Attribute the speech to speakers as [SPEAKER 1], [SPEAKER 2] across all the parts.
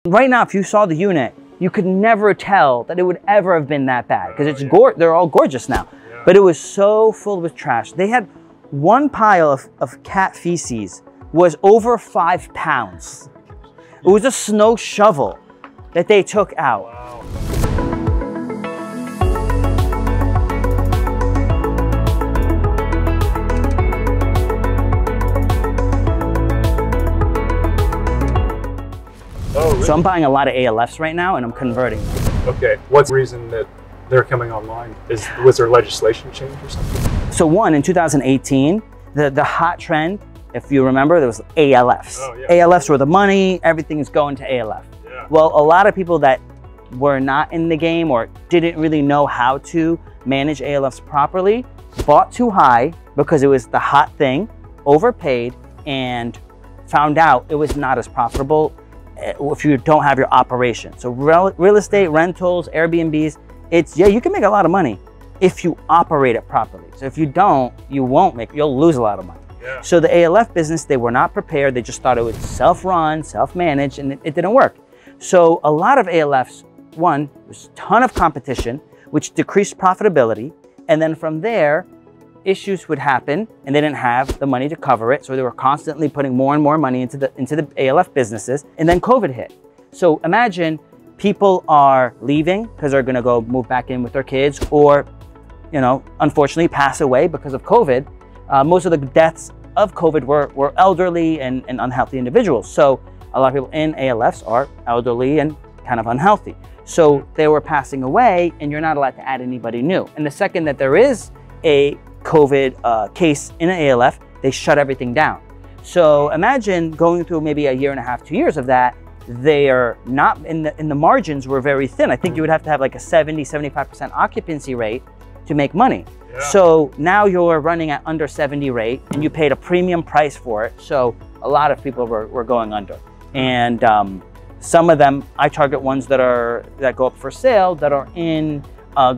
[SPEAKER 1] Right now, if you saw the unit, you could never tell that it would ever have been that bad because they're all gorgeous now.
[SPEAKER 2] Yeah.
[SPEAKER 1] But it was so filled with trash. They had one pile of cat feces was over 5 pounds. It was a snow shovel that they took out.
[SPEAKER 2] Wow. Oh, really?
[SPEAKER 1] So I'm buying a lot of ALFs right now and I'm converting them.
[SPEAKER 2] Okay, what's the reason that they're coming online? Was there legislation change or something?
[SPEAKER 1] So one, in 2018, the hot trend, if you remember, there was ALFs.
[SPEAKER 2] Oh, yeah.
[SPEAKER 1] ALFs were the money, everything is going to ALF.
[SPEAKER 2] Yeah.
[SPEAKER 1] Well, a lot of people that were not in the game or didn't really know how to manage ALFs properly bought too high because it was the hot thing, overpaid, and found out it was not as profitable if you don't have your operation. So real estate, rentals, Airbnbs, you can make a lot of money if you operate it properly. So if you don't, you'll lose a lot of money.
[SPEAKER 2] Yeah.
[SPEAKER 1] So the ALF business, they were not prepared. They just thought it was self-run, self-managed, and it didn't work. So a lot of ALFs, one, there's a ton of competition, which decreased profitability. And then from there, issues would happen and they didn't have the money to cover it. So they were constantly putting more and more money into the ALF businesses. And then COVID hit. So imagine people are leaving because they're gonna go move back in with their kids or, unfortunately pass away because of COVID. Most of the deaths of COVID were elderly and unhealthy individuals. So a lot of people in ALFs are elderly and kind of unhealthy. So they were passing away and you're not allowed to add anybody new. And the second that there is a COVID case in an ALF, they shut everything down. So imagine going through maybe a year and a half, 2 years of that. They are not in the margins were very thin. I think you would have to have like a 70–75% occupancy rate to make money.
[SPEAKER 2] Yeah.
[SPEAKER 1] So now you're running at under 70 rate and you paid a premium price for it. So a lot of people were going under. And some of them, I target ones that go up for sale that are in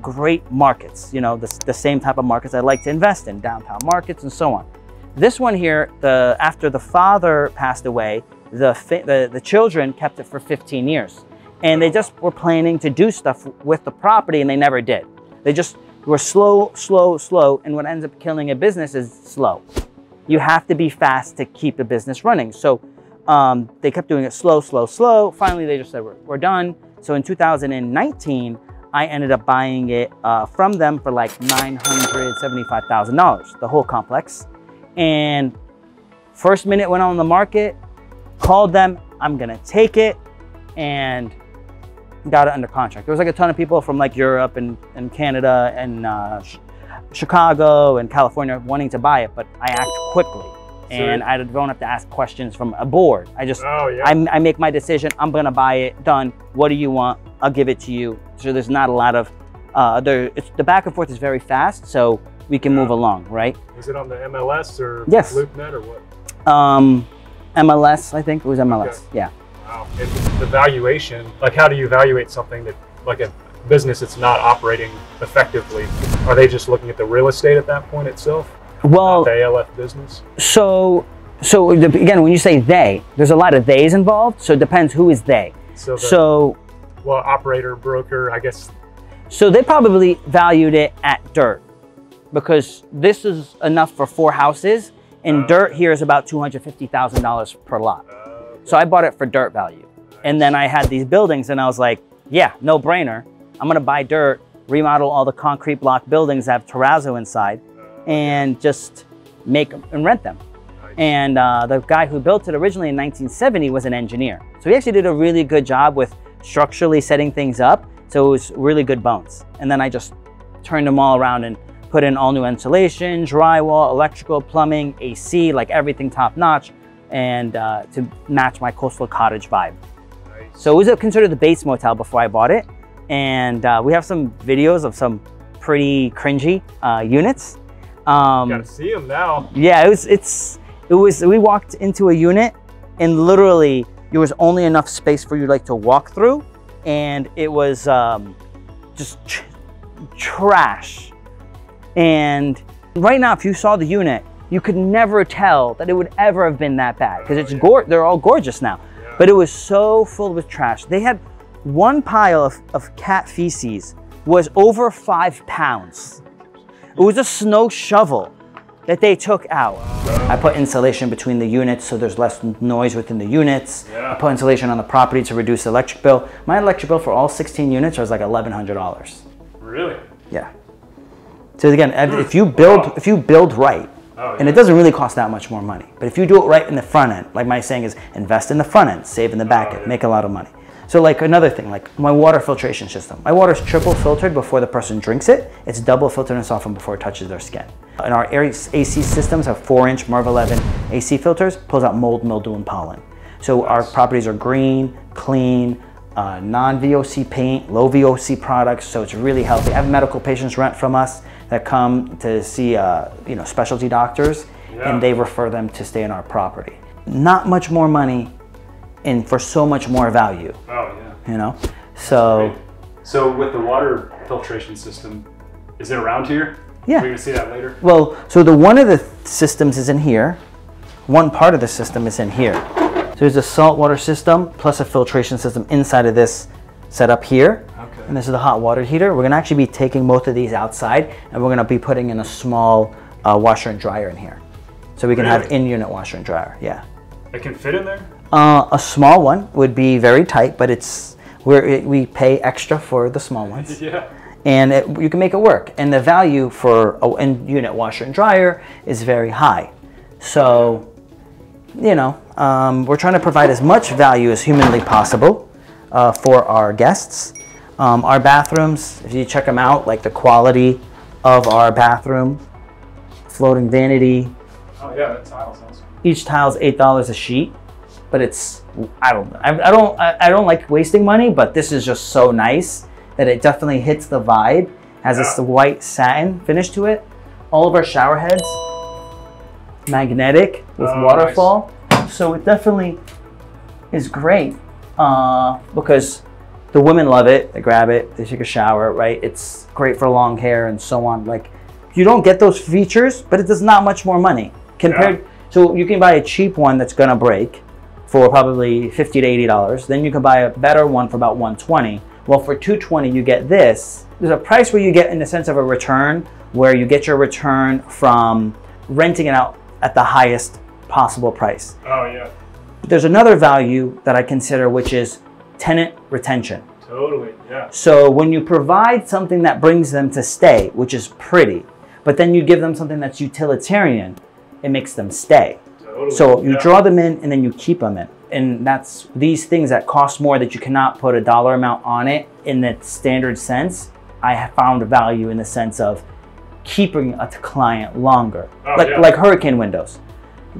[SPEAKER 1] great markets, the same type of markets I like to invest in, downtown markets and so on. This one here, after the father passed away, the children kept it for 15 years. And they just were planning to do stuff with the property and they never did. They just were slow. And what ends up killing a business is slow. You have to be fast to keep the business running. So they kept doing it slow. Finally, they just said, we're done. So in 2019, I ended up buying it from them for like $975,000, the whole complex. And first minute went on the market, called them, I'm gonna take it, and got it under contract. There was like a ton of people from like Europe and Canada and Chicago and California wanting to buy it, but I act quickly. And I don't have to ask questions from a board. I just, I make my decision, I'm gonna buy it, done. What do you want? I'll give it to you. So there's not a lot of, the back and forth is very fast, so we can move along, right?
[SPEAKER 2] Was it on the MLS or
[SPEAKER 1] yes.
[SPEAKER 2] LoopNet or what?
[SPEAKER 1] MLS, I think it was MLS,
[SPEAKER 2] okay.
[SPEAKER 1] Yeah.
[SPEAKER 2] Wow, and the valuation, like how do you evaluate something that, like a business that's not operating effectively? Are they just looking at the real estate at that point itself?
[SPEAKER 1] Well,
[SPEAKER 2] the ALF business.
[SPEAKER 1] So again, when you say they, there's a lot of theys involved. So it depends who is they.
[SPEAKER 2] Well, operator, broker, I guess.
[SPEAKER 1] So they probably valued it at dirt because this is enough for 4 houses, and dirt here is about $250,000 per lot. So I bought it for dirt value, and then I had these buildings, and I was like, yeah, no brainer. I'm gonna buy dirt, remodel all the concrete block buildings that have terrazzo inside, and just make them and rent them.
[SPEAKER 2] Nice.
[SPEAKER 1] And the guy who built it originally in 1970 was an engineer. So he actually did a really good job with structurally setting things up. So it was really good bones. And then I just turned them all around and put in all new insulation, drywall, electrical, plumbing, AC, like everything top notch, and to match my coastal cottage vibe.
[SPEAKER 2] Nice.
[SPEAKER 1] So it was considered the Bates Motel before I bought it. And we have some videos of some pretty cringy units.
[SPEAKER 2] Gotta see them now.
[SPEAKER 1] Yeah, we walked into a unit and literally there was only enough space for you to walk through, and it was just trash. And right now, if you saw the unit, you could never tell that it would ever have been that bad because they're all gorgeous now.
[SPEAKER 2] Yeah.
[SPEAKER 1] But it was so full with trash. They had one pile of cat feces was over 5 pounds. It was a snow shovel that they took out. I put insulation between the units so there's less noise within the units. I put insulation on the property to reduce the electric bill. My electric bill for all 16 units was like $1,100.
[SPEAKER 2] Really?
[SPEAKER 1] Yeah. So again, if you build right, and it doesn't really cost that much more money, but if you do it right in the front end, like my saying is, invest in the front end, save in the back end, make a lot of money. So like another thing, like my water filtration system. My water is triple filtered before the person drinks it. It's double filtered and softened before it touches their skin. And our AC systems have 4-inch MERV 11 AC filters, pulls out mold, mildew, and pollen. So our properties are green, clean, non-VOC paint, low VOC products, so it's really healthy. I have medical patients rent from us that come to see specialty doctors, and they refer them to stay in our property. Not much more money and for so much more value.
[SPEAKER 2] Oh yeah.
[SPEAKER 1] So
[SPEAKER 2] with the water filtration system, is it around here?
[SPEAKER 1] Yeah.
[SPEAKER 2] We're gonna see that later.
[SPEAKER 1] Well, so one of the systems is in here. One part of the system is in here. So there's a saltwater system plus a filtration system inside of this setup here.
[SPEAKER 2] Okay.
[SPEAKER 1] And this is the hot water heater. We're gonna actually be taking both of these outside, and we're gonna be putting in a small washer and dryer in here. So we can have in-unit washer and dryer, yeah.
[SPEAKER 2] It can fit in there?
[SPEAKER 1] A small one would be very tight, but we pay extra for the small ones.
[SPEAKER 2] Yeah.
[SPEAKER 1] And you can make it work. And the value for an in-unit washer and dryer is very high. So, we're trying to provide as much value as humanly possible for our guests. Our bathrooms, if you check them out, like the quality of our bathroom, floating vanity.
[SPEAKER 2] Oh yeah, that tile sounds.
[SPEAKER 1] Each tile's $8 a sheet, but I don't like wasting money, but this is just so nice that it definitely hits the vibe. Has this white satin finish to it. All of our shower heads, magnetic with waterfall. Nice. So it definitely is great because the women love it. They grab it, they take a shower, right? It's great for long hair and so on. Like, you don't get those features, but it does not much more money compared. So you can buy a cheap one that's gonna break for probably $50 to $80. Then you can buy a better one for about $120. Well, for $220, you get this. There's a price where you get in the sense of a return, where you get your return from renting it out at the highest possible price.
[SPEAKER 2] Oh yeah.
[SPEAKER 1] But there's another value that I consider, which is tenant retention.
[SPEAKER 2] Totally, yeah.
[SPEAKER 1] So when you provide something that brings them to stay, which is pretty, but then you give them something that's utilitarian, it makes them stay.
[SPEAKER 2] Totally.
[SPEAKER 1] So you draw them in and then you keep them in. And that's these things that cost more that you cannot put a dollar amount on it in the standard sense. I have found value in the sense of keeping a client longer. Like hurricane windows.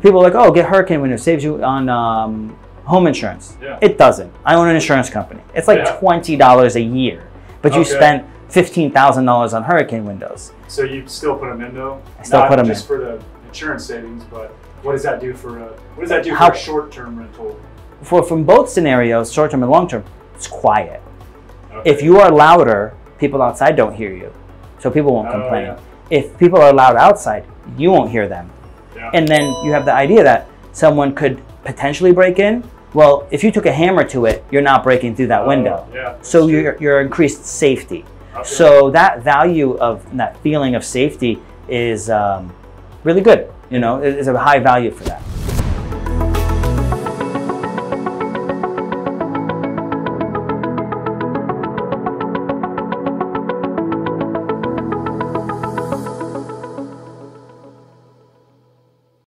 [SPEAKER 1] People are like, oh, get hurricane windows, saves you on home insurance. Yeah. It doesn't. I own an insurance company. It's like $20 a year, but you spent $15,000 on hurricane windows.
[SPEAKER 2] So you still put them in though?
[SPEAKER 1] I still put them in.
[SPEAKER 2] Not just for the insurance savings, but what does that do for a short-term rental?
[SPEAKER 1] From both scenarios, short-term and long-term, it's quiet.
[SPEAKER 2] Okay.
[SPEAKER 1] If you are louder, people outside don't hear you, so people won't complain.
[SPEAKER 2] Yeah.
[SPEAKER 1] If people are loud outside, you won't hear them. Yeah. And then you have the idea that someone could potentially break in. Well, if you took a hammer to it, you're not breaking through that window.
[SPEAKER 2] Yeah,
[SPEAKER 1] so you're increased safety. Okay. So that value of that feeling of safety is really good. Is a high value for that.